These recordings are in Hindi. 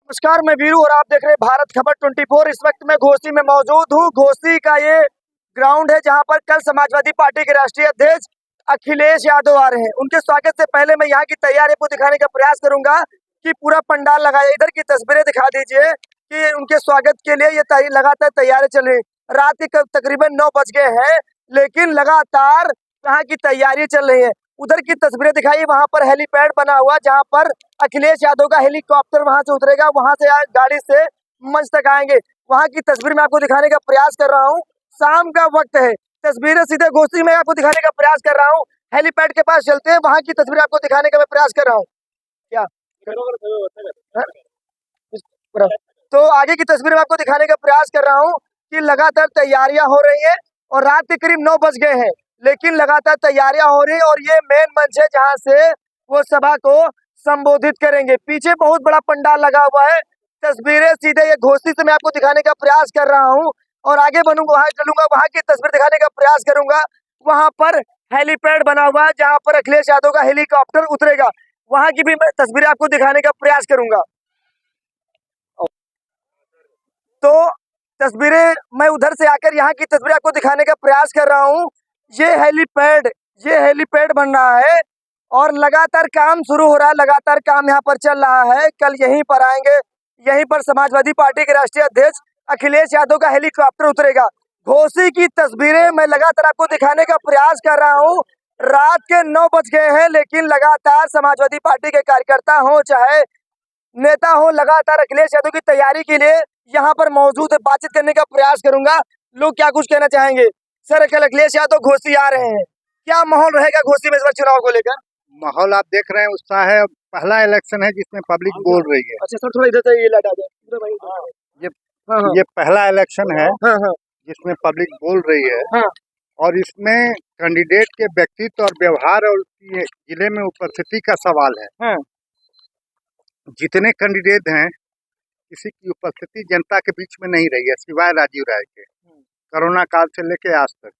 नमस्कार, मैं वीरू और आप देख रहे हैं भारत खबर 24। इस वक्त मैं घोसी में मौजूद हूँ। घोसी का ये ग्राउंड है जहाँ पर कल समाजवादी पार्टी के राष्ट्रीय अध्यक्ष अखिलेश यादव आ रहे हैं। उनके स्वागत से पहले मैं यहाँ की तैयारी को दिखाने का प्रयास करूंगा कि पूरा पंडाल लगाया। इधर की तस्वीरें दिखा दीजिए कि उनके स्वागत के लिए ये लगातार तैयारी चल रही। रात के तकरीबन 9 बज गए हैं, लेकिन लगातार यहाँ की तैयारी चल रही है। उधर की तस्वीरें दिखाई, वहां पर हेलीपैड बना हुआ जहां पर अखिलेश यादव का हेलीकॉप्टर वहां से उतरेगा, वहां से गाड़ी से मंच तक आएंगे। वहां की तस्वीर मैं आपको दिखाने का प्रयास कर रहा हूं। शाम का वक्त है, तस्वीरें सीधे घोसी में आपको दिखाने का प्रयास कर रहा हूं। हेलीपैड के पास चलते हैं, वहां की तस्वीर आपको दिखाने का मैं प्रयास कर रहा हूँ। क्या तो आगे की तस्वीर में आपको दिखाने का प्रयास कर रहा हूँ कि लगातार तैयारियां हो रही है और रात के करीब 9 बज गए हैं, लेकिन लगातार तैयारियां हो रही और ये मेन मंच है जहां से वो सभा को संबोधित करेंगे। पीछे बहुत बड़ा पंडाल लगा हुआ है। तस्वीरें सीधे ये घोसी से मैं आपको दिखाने का प्रयास कर रहा हूं और आगे बनूंगा, वहां चलूंगा, वहां की तस्वीर दिखाने का प्रयास करूंगा। वहां पर हेलीपैड बना हुआ है जहां पर अखिलेश यादव का हेलीकॉप्टर उतरेगा, वहां की भी मैं तस्वीरें आपको दिखाने का प्रयास करूंगा। तो तस्वीरें मैं उधर से आकर यहाँ की तस्वीरें आपको दिखाने का प्रयास कर रहा हूँ। ये हेलीपैड बन रहा है और लगातार काम शुरू हो रहा है, लगातार काम यहाँ पर चल रहा है। कल यहीं पर आएंगे, यहीं पर समाजवादी पार्टी के राष्ट्रीय अध्यक्ष अखिलेश यादव का हेलीकॉप्टर उतरेगा। घोसी की तस्वीरें मैं लगातार आपको दिखाने का प्रयास कर रहा हूँ। रात के 9 बज गए हैं, लेकिन लगातार समाजवादी पार्टी के कार्यकर्ता हो चाहे नेता हो, लगातार अखिलेश यादव की तैयारी के लिए यहाँ पर मौजूद है। बातचीत करने का प्रयास करूंगा, लोग क्या कुछ कहना चाहेंगे। सर, कल अखिलेश यादव घोसी आ रहे हैं, क्या माहौल रहेगा घोसी में इस बार चुनाव को लेकर? माहौल आप देख रहे हैं, उत्साह है। पहला इलेक्शन है जिसमें पब्लिक बोल रही है। अच्छा सर, थोड़ा इधर से ये लाइट आ जाए। ये हाँ हाँ ये पहला इलेक्शन है हाँ हाँ जिसमें पब्लिक बोल रही है हाँ और इसमें कैंडिडेट के व्यक्तित्व और व्यवहार और उसकी जिले में उपस्थिति का सवाल है। हाँ। जितने कैंडिडेट हैं, किसी की उपस्थिति जनता के बीच में नहीं रही है सिवाय राजीव राय के। कोरोना काल से लेके आज तक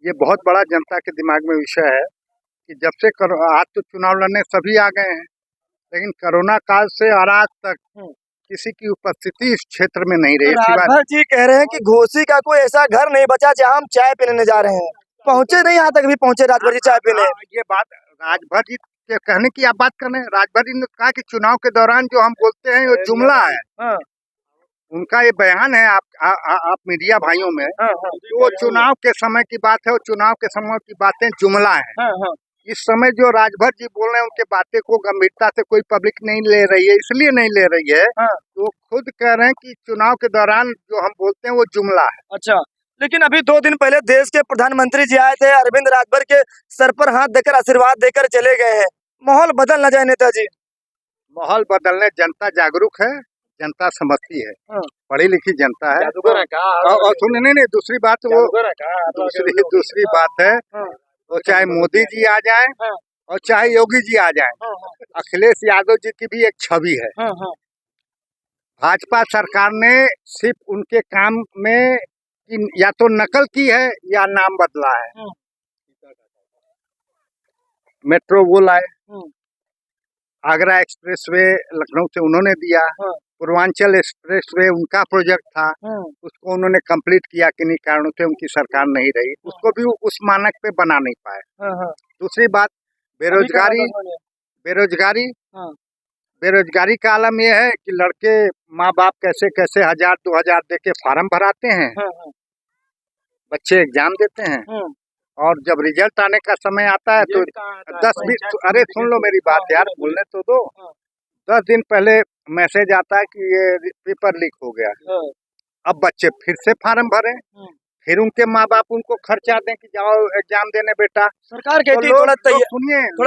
ये बहुत बड़ा जनता के दिमाग में विषय है कि जब से आज तो चुनाव लड़ने सभी आ गए हैं, लेकिन कोरोना काल से और आज तक किसी की उपस्थिति इस क्षेत्र में नहीं रही। राजभर जी कह रहे हैं कि घोसी का कोई ऐसा घर नहीं बचा जहां हम चाय पीने जा रहे हैं। पहुंचे नहीं, यहाँ तक भी पहुंचे राजभर जी चाय पीने। ये बात राजभर जी के कहने की आप बात कर रहे हैं। राजभर जी ने कहा कि चुनाव के दौरान जो हम बोलते हैं वो जुमला है। उनका ये बयान है आप मीडिया भाइयों में। वो चुनाव के समय की बात है, वो चुनाव के समय की बातें जुमला है। इस समय जो राजभर जी बोल रहे हैं उनके बातें को गंभीरता से कोई पब्लिक नहीं ले रही है। इसलिए नहीं ले रही है तो खुद कह रहे हैं कि चुनाव के दौरान जो हम बोलते हैं वो जुमला है। अच्छा, लेकिन अभी 2 दिन पहले देश के प्रधानमंत्री जी आए थे, अरविंद राजभर के सर पर हाथ देकर आशीर्वाद देकर चले गए हैं। माहौल बदल न जाए नेताजी। माहौल बदलने, जनता जागरूक है, जनता समझती है, पढ़ी लिखी जनता है। और सुनिए, नहीं, दूसरी बात वो दूसरी बात है, वो चाहे मोदी जी आ जाएं और चाहे योगी जी आ जाएं, अखिलेश यादव जी की भी एक छवि है। भाजपा सरकार ने सिर्फ उनके काम में या तो नकल की है या नाम बदला है। मेट्रो वो लाए, आगरा एक्सप्रेसवे लखनऊ से उन्होंने दिया, पूर्वांचल एक्सप्रेसवे उनका प्रोजेक्ट था, उसको उन्होंने कंप्लीट किया, किन्हीं कारणों से उनकी सरकार नहीं रही, उसको भी उस मानक पे बना नहीं पाए। दूसरी बात, बेरोजगारी का आलम यह है कि लड़के माँ बाप कैसे कैसे 1000-2000 दे के फार्म भराते हैं, बच्चे एग्जाम देते हैं और जब रिजल्ट आने का समय आता है तो 10-20, अरे सुन लो मेरी बात यार, बोलने तो दो। 10 दिन पहले मैसेज आता है कि ये पेपर लीक हो गया। अब बच्चे फिर से फार्म भरें, फिर उनके माँ बाप उनको खर्चा दें कि जाओ एग्जाम देने बेटा। सरकार कहती है थोड़ा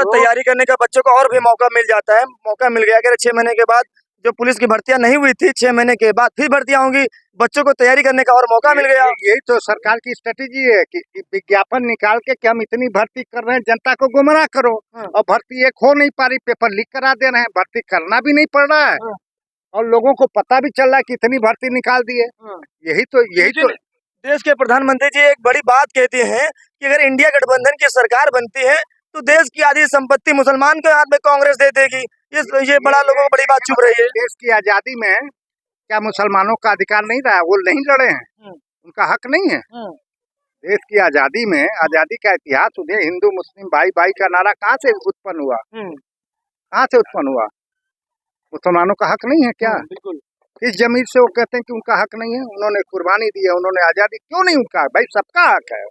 तैयारी करने का, बच्चों को और भी मौका मिल जाता है। मौका मिल गया, अगर 6 महीने के बाद जो पुलिस की भर्तियां नहीं हुई थी, 6 महीने के बाद फिर भर्तियां होंगी, बच्चों को तैयारी करने का और मौका मिल गया। यही तो सरकार की स्ट्रेटेजी है कि विज्ञापन निकाल के कि हम इतनी भर्ती कर रहे हैं, जनता को गुमराह करो। और भर्ती एक हो नहीं पा रही, पेपर लीक करा दे रहे हैं, भर्ती करना भी नहीं पड़ रहा है और लोगों को पता भी चल रहा है कि इतनी भर्ती निकाल दी है। यही तो देश के प्रधानमंत्री जी एक बड़ी बात कहते हैं कि अगर इंडिया गठबंधन की सरकार बनती है तो देश की आधी संपत्ति मुसलमान के हाथ में कांग्रेस दे देगी। ये बड़ा लोगों को बड़ी बात चुभ रही है। देश की आजादी में क्या मुसलमानों का अधिकार नहीं रहा? वो नहीं लड़े हैं, उनका हक नहीं है? देश की आजादी में, आजादी का इतिहास उन्हें हिंदू मुस्लिम भाई भाई का नारा कहाँ से उत्पन्न हुआ? कहाँ से उत्पन्न हुआ? मुसलमानों का हक नहीं है क्या? बिल्कुल। इस जमीन से वो कहते हैं कि उनका हक नहीं है? उन्होंने कुर्बानी दी है, उन्होंने आजादी, क्यों नहीं उनका? भाई सबका हक है,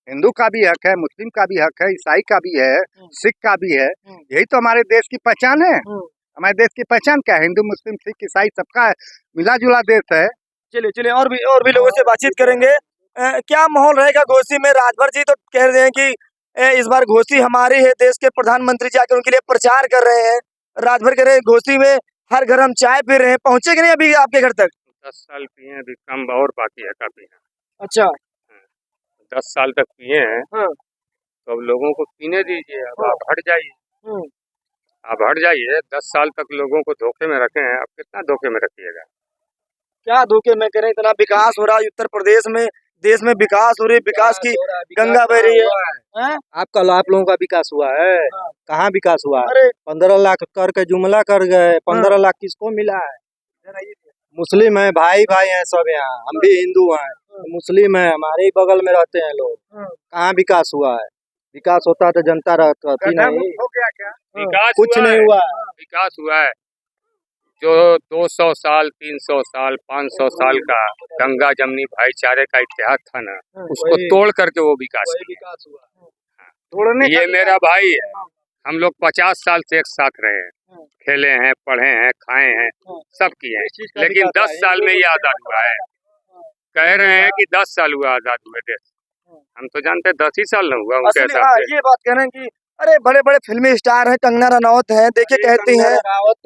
हिंदू का भी हक है, मुस्लिम का भी हक है, ईसाई का भी है, सिख का भी है। यही तो हमारे देश की पहचान है। हमारे देश की पहचान क्या है? हिंदू मुस्लिम सिख ईसाई सबका मिला जुला देश है। चलिए चलिए, और भी लोगों से बातचीत करेंगे। क्या माहौल रहेगा घोसी में? राजभर जी तो कह रहे हैं कि इस बार घोसी हमारी है, देश के प्रधानमंत्री जाकर उनके लिए प्रचार कर रहे हैं। राजभर कह रहे हैं घोसी में हर घर हम चाय पी रहे हैं। पहुंचे कि नहीं अभी आपके घर तक? 10 साल पिए, अभी कम और बाकी है काफी। अच्छा, 10 साल तक पिए हैं। हाँ। तो अब लोगों को पीने दीजिए, अब आप हट जाइए, हम्म। आप हट जाइए। 10 साल तक लोगों को धोखे में रखे हैं, अब कितना धोखे में रखिएगा? क्या धोखे में करें? इतना विकास हो रहा है उत्तर प्रदेश में, देश में विकास हो रही है, विकास की गंगा बह रही है। आप लोगों का विकास हुआ है? हाँ। कहाँ विकास हुआ? अरे 15 लाख कर के जुमला कर गए, 15 लाख किसको मिला है? मुस्लिम है, भाई भाई हैं सब यहाँ, हम भी हिंदू हैं, मुस्लिम है, हमारे ही बगल में रहते हैं लोग। कहाँ विकास हुआ है? विकास होता तो जनता रहती नहीं। हो गया क्या? विकास कुछ हुआ नहीं है, हुआ। विकास हुआ है। जो 200 साल 300 साल 500 साल का गंगा जमनी भाईचारे का इतिहास था ना, उसको तोड़ करके वो विकास हुआ। तोड़ने ये मेरा भाई है, हम लोग 50 साल से एक साथ रहे हैं, खेले हैं, पढ़े हैं, खाए हैं, सब किए हैं, लेकिन 10 साल में ये आजाद हुआ है। कह रहे हैं कि 10 साल हुआ आजाद हुए देश, हम तो जानते 10 ही साल न हुआ उनके असली, हिसाब हाँ, से। ये बात कह रहे हैं कि अरे बड़े बड़े फिल्मी स्टार हैं, कंगना रनौत है, देखिए कहती हैं,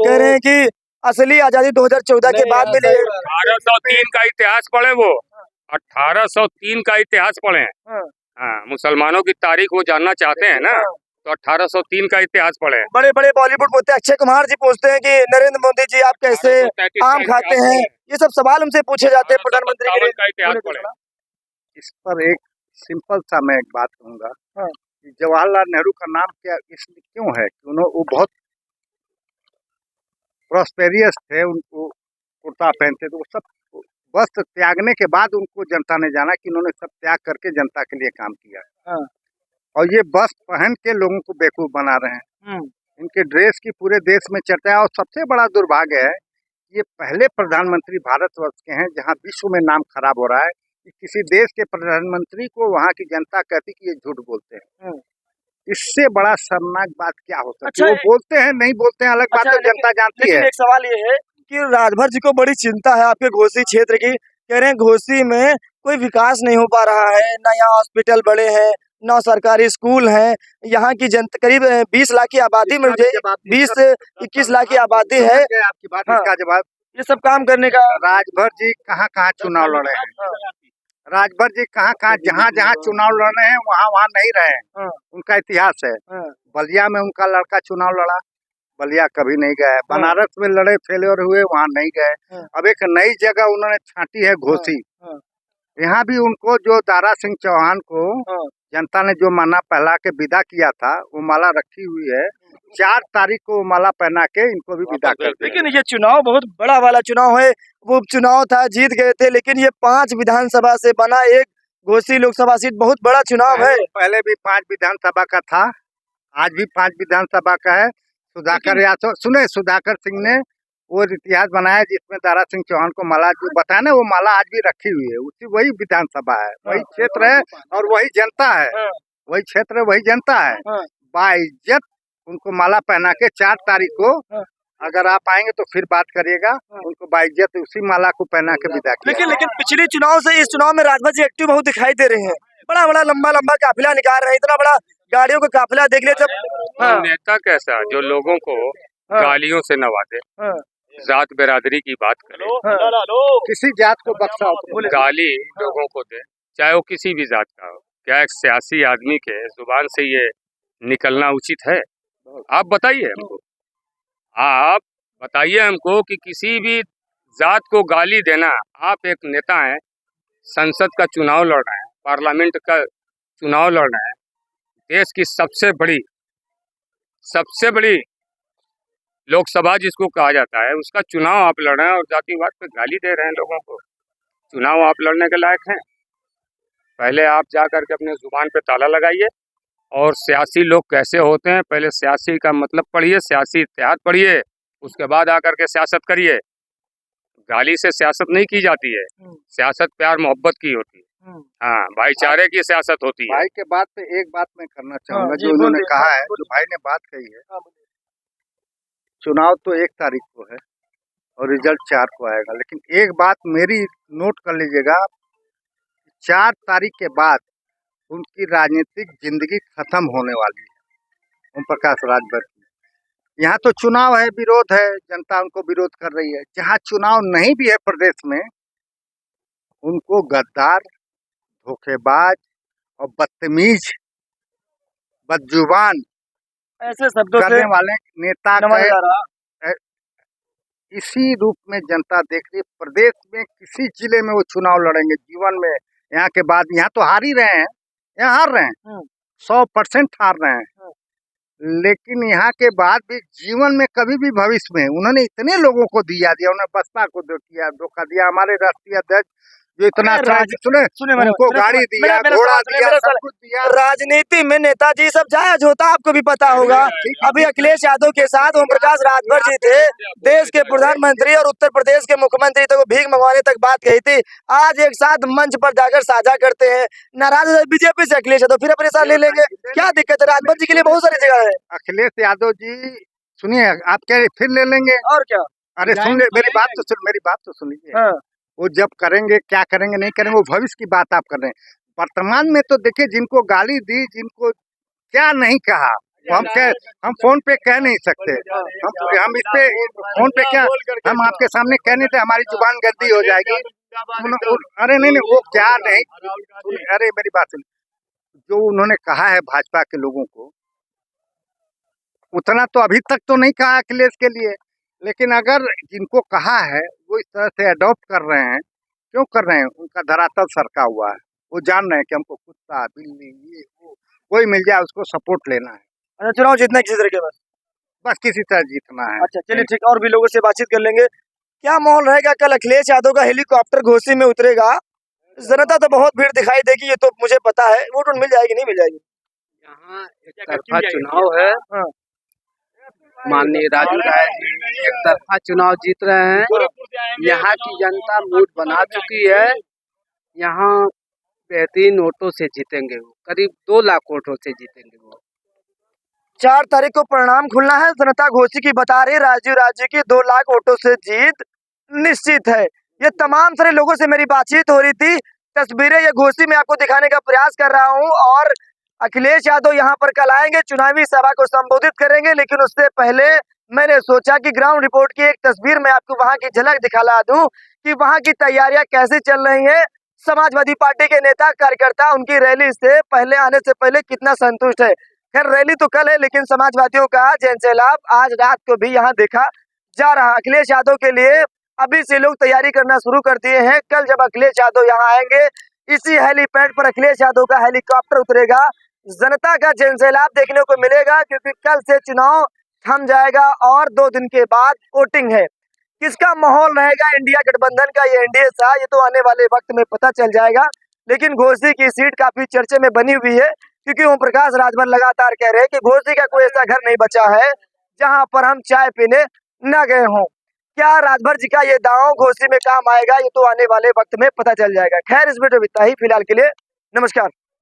कह रहे हैं कि असली आजादी 2014 के बाद मिली है। 1803 का इतिहास पढ़े, वो 1803 का इतिहास पढ़े। हाँ, मुसलमानों की तारीख वो जानना चाहते हैं ना, तो 1803 का इतिहास पढ़े। बड़े बड़े बॉलीवुड बोलते हैं, अक्षय कुमार जी पूछते हैं कि नरेंद्र मोदी जी आप कैसे 1833 आम का खाते इतिहास हैं, पढ़े। ये सब सवाल हमसे पूछे जाते हैं प्रधानमंत्री के लिए। 1857 का इतिहास पढ़े। इस पर एक सिंपल सा मैं एक बात कहूँगा हाँ। कि जवाहरलाल नेहरू का नाम क्या इसलिए क्यों है कि वो बहुत प्रॉस्पेरियस थे, उनको कुर्ता पहनते थे, वो सब वस्त्र त्यागने के बाद उनको जनता ने जाना कि इन्होंने सब त्याग करके जनता के लिए काम किया है। हाँ। और ये वस्त्र पहन के लोगों को बेवकूफ बना रहे हैं। इनके ड्रेस की पूरे देश में चर्चा है। और सबसे बड़ा दुर्भाग्य है, ये पहले प्रधानमंत्री भारतवर्ष के हैं जहां विश्व में नाम खराब हो रहा है कि किसी देश के प्रधानमंत्री को वहां की जनता कहती कि ये झूठ बोलते हैं। इससे बड़ा शर्मनाक बात क्या हो सकती है? अच्छा, वो बोलते हैं नहीं बोलते हैं अलग बात है, जनता जानती है। लेकिन एक सवाल ये है कि राजभर जी को बड़ी चिंता है आपके घोसी क्षेत्र की। कह रहे हैं घोसी में कोई विकास नहीं हो पा रहा है, ना यहाँ हॉस्पिटल बड़े हैं, ना सरकारी स्कूल हैं। यहाँ की जनता करीब 20 लाख की आबादी में, 20 से 21 लाख की आबादी है। आपकी बात, इसका जवाब ये सब काम करने का राजभर जी कहाँ कहाँ चुनाव लड़े हैं? राजभर जी कहाँ कहाँ जहाँ जहाँ चुनाव लड़ रहे हैं वहाँ वहाँ नहीं रहे हैं। उनका इतिहास है। बलिया में उनका लड़का चुनाव लड़ा, बलिया कभी नहीं गए। बनारस में लड़े, फेलियर हुए, वहाँ नहीं गए। अब एक नई जगह उन्होंने छांटी है, घोसी। यहाँ भी उनको जो दारा सिंह चौहान को जनता ने जो माला पहला के विदा किया था, वो माला रखी हुई है। 4 तारीख को वो माला पहना के इनको भी विदा कर दिया। लेकिन ये चुनाव बहुत बड़ा वाला चुनाव है, वो चुनाव था, जीत गए थे, लेकिन ये 5 विधानसभा से बना एक घोसी लोकसभा सीट बहुत बड़ा चुनाव है। पहले भी 5 विधानसभा का था, आज भी 5 विधानसभा का है। सुधाकर यादव, सुने, सुधाकर सिंह ने वो इतिहास बनाया जिसमें दारा सिंह चौहान को माला जो बताया ना, वो माला आज भी रखी हुई है। उसी वही विधानसभा है, वही क्षेत्र है और वही जनता है, वही क्षेत्र है, वही जनता है। बाइज्जत उनको माला पहना के 4 तारीख को अगर आप आएंगे तो फिर बात करिएगा, उनको बाइज्जत उसी माला को पहना के विदा किया। लेकिन पिछले चुनाव से इस चुनाव में राजभर जी एक्टिव बहुत दिखाई दे रहे हैं। बड़ा बड़ा लंबा काफिला निकाल रहे हैं, इतना बड़ा गाड़ियों का काफिला देख लिया जब। नेता कैसा जो लोगों को गालियों से नवाजे, जात बिरादरी की बात करे, किसी जात को बख्शा गाली लोगों को दे, चाहे वो किसी भी जात का हो, क्या एक सियासी आदमी के जुबान से ये निकलना उचित है? आप बताइए हमको, आप बताइए हमको कि किसी भी जात को गाली देना। आप एक नेता हैं, संसद का चुनाव लड़ रहे हैं, पार्लियामेंट का चुनाव लड़ रहे हैं, देश की सबसे बड़ी लोकसभा जिसको कहा जाता है उसका चुनाव आप लड़ रहे हैं और जातिवाद पे गाली दे रहे हैं लोगों को। चुनाव आप लड़ने के लायक हैं? पहले आप जा करके अपने जुबान पे ताला लगाइए और सियासी लोग कैसे होते हैं पहले सियासी का मतलब पढ़िए, सियासी इतिहाद पढ़िए, उसके बाद आकर के सियासत करिए। गाली से सियासत नहीं की जाती है, सियासत प्यार मोहब्बत की होती है। हाँ, भाईचारे की सियासत होती है। भाई के बात पे एक बात मैं करना चाहूंगा जी, जो उन्होंने बोलिए, कहा है, बोलिए। जो भाई ने बात कही है। चुनाव तो 1 तारीख को है और रिजल्ट 4 को आएगा, लेकिन एक बात मेरी नोट कर लीजिएगा, 4 तारीख के बाद उनकी राजनीतिक जिंदगी खत्म होने वाली है। ओम प्रकाश राजभर की यहाँ तो चुनाव है, विरोध है, जनता उनको विरोध कर रही है। जहाँ चुनाव नहीं भी है प्रदेश में, उनको गद्दार, धोखेबाज और बदतमीज, बदजुबान ऐसे शब्दों से करने वाले नेता नवाजा के जा रहा। इसी रूप में जनता देख रही है। प्रदेश में किसी जिले में वो चुनाव लड़ेंगे जीवन में, यहाँ के बाद यहाँ तो हार ही रहे हैं, यहाँ हार रहे हैं, 100% हार रहे हैं, लेकिन यहाँ के बाद भी जीवन में कभी भी भविष्य में उन्होंने इतने लोगों को दिया, उन्होंने बसपा को धोखा दिया, हमारे राष्ट्रीय अध्यक्ष जो इतना सुने उनको गाड़ी दिया, घोड़ा दिया, सब कुछ दिया। राजनीति में नेताजी सब जायज होता, आपको भी पता होगा। अभी अखिलेश यादव के साथ ओम प्रकाश राजभर जी थे, देश के प्रधानमंत्री और उत्तर प्रदेश के मुख्यमंत्री तक भीख मंगवाने तक बात कही थी। आज एक साथ मंच पर जाकर साझा करते हैं। नाराज है बीजेपी से अखिलेश यादव, फिर अपने साथ ले लेंगे, क्या दिक्कत है? राजभर जी के लिए बहुत सारी जगह है। अखिलेश यादव जी सुनिए, आप क्या फिर ले लेंगे? और क्या? अरे सुन, मेरी बात तो सुन लीजिए। वो जब करेंगे, क्या करेंगे नहीं करेंगे, वो भविष्य की बात आप कर रहे हैं। वर्तमान में तो देखिए, जिनको गाली दी, जिनको क्या नहीं कहा, हम फोन पे कह नहीं सकते। हम इस पे फोन पे क्या हम आपके सामने कह नहीं थे, हमारी जुबान गंदी हो जाएगी। अरे नहीं, वो क्या नहीं, अरे मेरी बात सुन, जो उन्होंने कहा है भाजपा के लोगों को, उतना तो अभी तक तो नहीं कहा अखिलेश के लिए, लेकिन अगर जिनको कहा है वो इस तरह से अडॉप्ट कर रहे हैं, क्यों कर रहे हैं? उनका धरातल सरका हुआ है, वो जान रहे हैं कि हमको कुत्ता, बिल्ली, ये वो कोई मिल जाए उसको सपोर्ट लेना है। अच्छा, चुनाव जीतना किसी तरह के बस किसी तरह जीतना है। अच्छा चलिए ठीक, और भी लोगों से बातचीत कर लेंगे। क्या माहौल रहेगा? कल अखिलेश यादव का हेलीकॉप्टर घोसी में उतरेगा, जनता तो बहुत भीड़ दिखाई देगी, ये तो मुझे पता है। वोट मिल जाएगी नहीं मिल जाएगी? यहाँ एक तरफा चुनाव है, माननीय राजू राय जी एक तरफा चुनाव जीत रहे हैं। यहाँ की जनता मूड बना चुकी है, यहाँ बेहतरीन वोटों से जीतेंगे वो, करीब 2 लाख वोटों से जीतेंगे वो। 4 तारीख को परिणाम खुलना है, जनता घोसी की बता रही, राजीव राज्य की 2 लाख वोटों से जीत निश्चित है। ये तमाम सारे लोगों से मेरी बातचीत हो रही थी, तस्वीरें ये घोसी में आपको दिखाने का प्रयास कर रहा हूँ। और अखिलेश यादव यहाँ पर कल आएंगे, चुनावी सभा को संबोधित करेंगे, लेकिन उससे पहले मैंने सोचा कि ग्राउंड रिपोर्ट की एक तस्वीर में आपको वहां की झलक दिखला दूं कि वहां की तैयारियां कैसे चल रही हैं। समाजवादी पार्टी के नेता कार्यकर्ता उनकी रैली से पहले आने से पहले कितना संतुष्ट है। खैर रैली तो कल है, लेकिन समाजवादियों का जनसैलाब आज रात को भी यहाँ देखा जा रहा। अखिलेश यादव के लिए अभी से लोग तैयारी करना शुरू कर दिए हैं। कल जब अखिलेश यादव यहाँ आएंगे, इसी हेलीपैड पर अखिलेश यादव का हेलीकॉप्टर उतरेगा, जनता का जनसैलाब देखने को मिलेगा, क्योंकि कल से चुनाव थम जाएगा और 2 दिन के बाद वोटिंग है। किसका माहौल रहेगा इंडिया गठबंधन का, ये एनडीए सा, ये तो आने वाले वक्त में पता चल जाएगा। लेकिन घोसी की सीट काफी चर्चे में बनी हुई है, क्योंकि ओम प्रकाश राजभर लगातार कह रहे हैं कि घोसी का कोई ऐसा घर नहीं बचा है जहां पर हम चाय पीने न गए हों। क्या राजभर जी का ये दांव घोसी में काम आएगा, ये तो आने वाले वक्त में पता चल जाएगा। खैर इस वीडियो में इतना ही फिलहाल के लिए, नमस्कार।